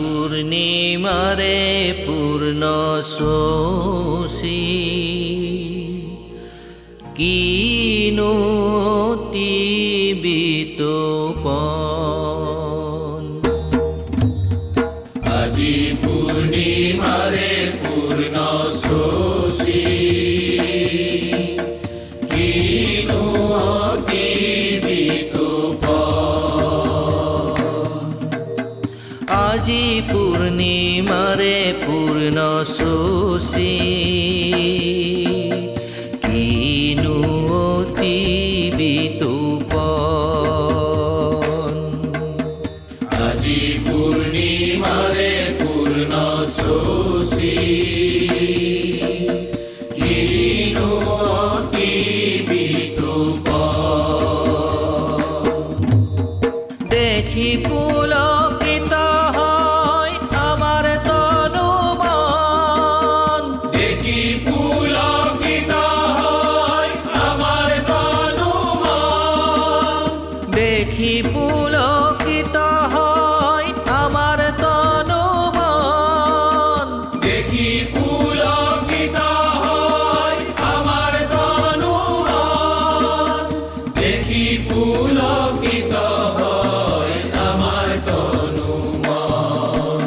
পূর্ণিমারে পূর্ণ শোষী কিনো অতি বিতোপন। আজি পূর্ণিমারে পূর্ণ শোষী কিনো অতি বিতোপন। আজি পূর্ণিমারে পূর্ণ শোষী কিনো অতি বিতোপন। আজি পূর্ণিমারে পূর্ণ শোষী কিনো অতি বিতোপন। দেখি পুলকিত হয় আমার তনু মন, দেখি পুলকিত হয় আমার তনু মন। দেখি পুলকিত হয় আমার তনু মন। দেখি পুলকিত হয় আমার তনু মন। দেখি পুলকিত হয় আমার তনু মন।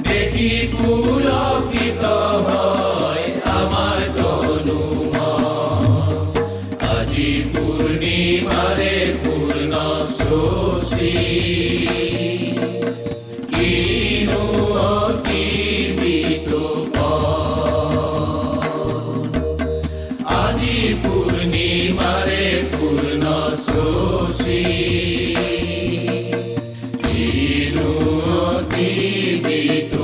দেখি পুলকিত হয় আমার তনু মন। আজি পূর্ণিমারে পূর্ণ শোষী কিনো অতি বিতোপন। আজি পূর্ণিমারে পূর্ণ শোষী কিনো অতি বিতোপন।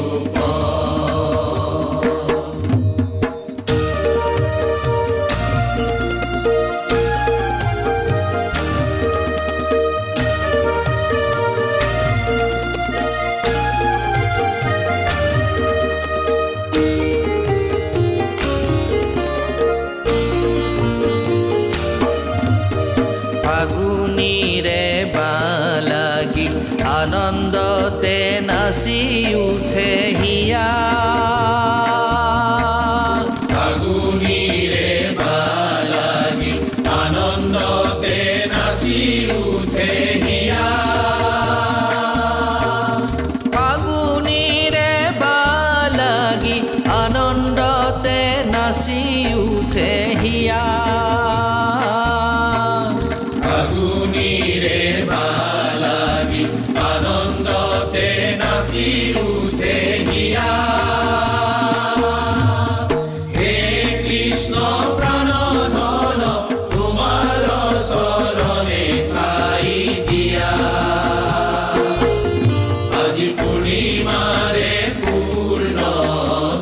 ফাগুনিরে বালাগি আনন্দতে নাচি উঠে হিয়া। ফাগুনিরে বালাগি আনন্দতে নাচি উঠে হিয়া। ফাগুনিরে বালাগি আনন্দতে নাচি উঠে হিয়া। ফাগুনিরে বালাগি আনন্দতে নাচি উঠে হিয়া। হে কৃষ্ণ প্রাণ ধন তোমার শরণে ঠাই দিয়া। আজি পূর্ণিমারে পূর্ণ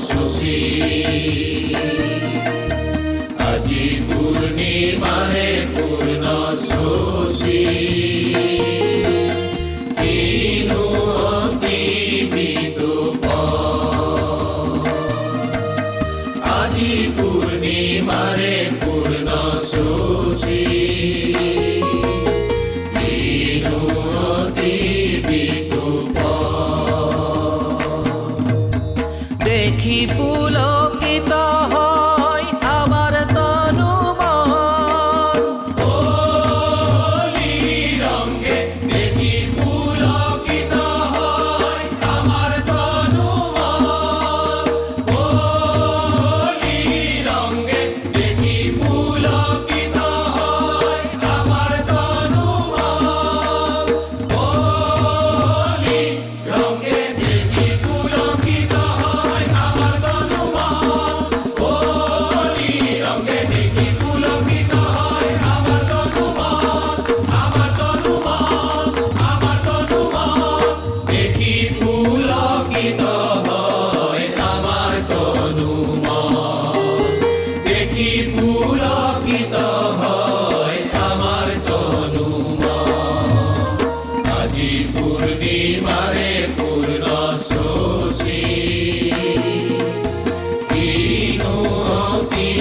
শোষী। আজি পূর্ণিমারে পূর্ণ শোষী কিনো অতি বিতোপন। আজি পূর্ণিমারে পূর্ণ শোষী কিনো অতি বিতোপন। দেখি পুলকিত হয় আমার তনু মন। হোলি রঙে দেখি পুলকিত হয় আমার তনু মন। হোলি রঙে দেখি পুলকিত হয় আমার তনু মন। হোলি রঙে দেখি পুলকিত হয় আমার তনু মন। হোলি রঙে দেখি পুলকিত হয় আমার তনু মন। আমার তনু মন, আমার তনু মন। দেখি পুলকিত হয় আমার তনু মন। দেখি পুলকিত হয় আমার তনু মন। আজি পূর্ণিমারে পূর্ণ শোষী কিনো অতি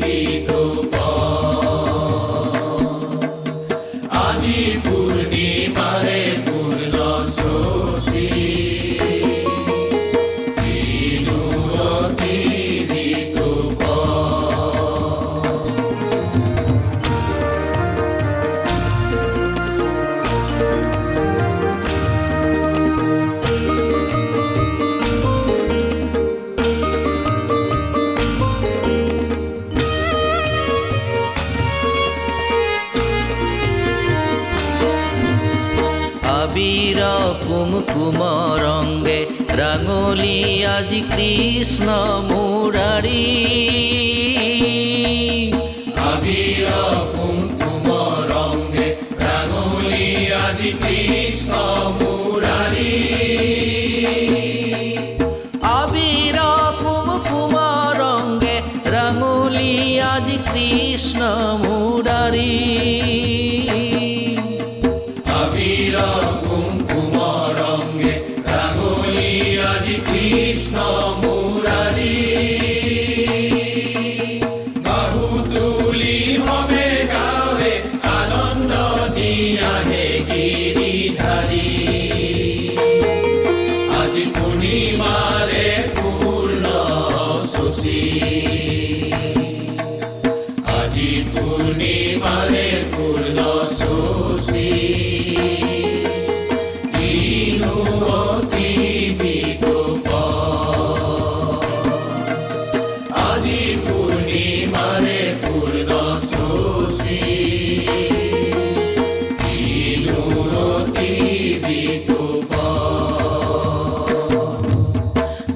বিতোপন। আজি পূর্ণিমারে পূর্ণ শোষী কুমরঙ্গে রাঙলি আজি কৃষ্ণ মুরারি আবির কুমকুম রঙ্গে রাঙলি আদি কৃষ্ণ মুরারি আবির কুমকুম রঙ্গে রাঙলি আজি কৃষ্ণ মুরারি আবির কুমকুম রঙ্গে রাঙলি আদি কৃষ্ণ মুরারি বাহু তুলি হবে গাবে আনন্দ দিয়া হে গিরিধারী আজি পূর্ণিমারে পূর্ণ শশী আজি পূর্ণিমারে পূর্ণ শশী দিনু অতি বিটুপ আজি পূর্ণিমারে পূর্ণ শশী দিনু অতি বিটুপ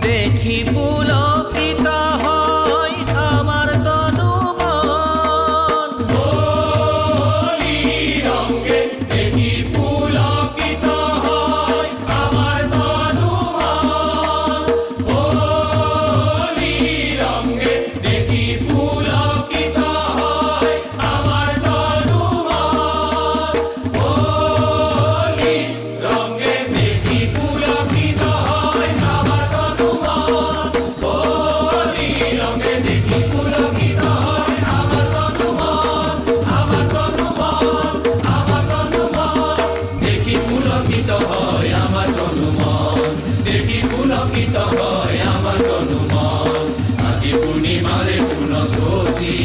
দেখি পুলকিত হয় আমার তনু মন হোলি রঙ্গে দেখি পুলকিত হয় আমার তনু মন হোলি রঙ্গে দেখি পুলকিত হয় আমার তনু মন হোলি রঙ্গে দেখি পুলকিত হয় আমার তনু মন হোলি রঙ্গে দেখি পুলকিত হয় আমার তনু মন আমার তনু মন আমার তনু মন দেখি পুলকিত হয় আমার তনু মন দেখি পুলকিত হয় আমার তনু মন আজি পূর্ণিমারে পূর্ণ শশী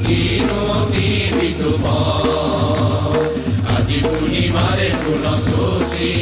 দিনতি বিটুপ আজি পূর্ণিমারে পূর্ণ শশী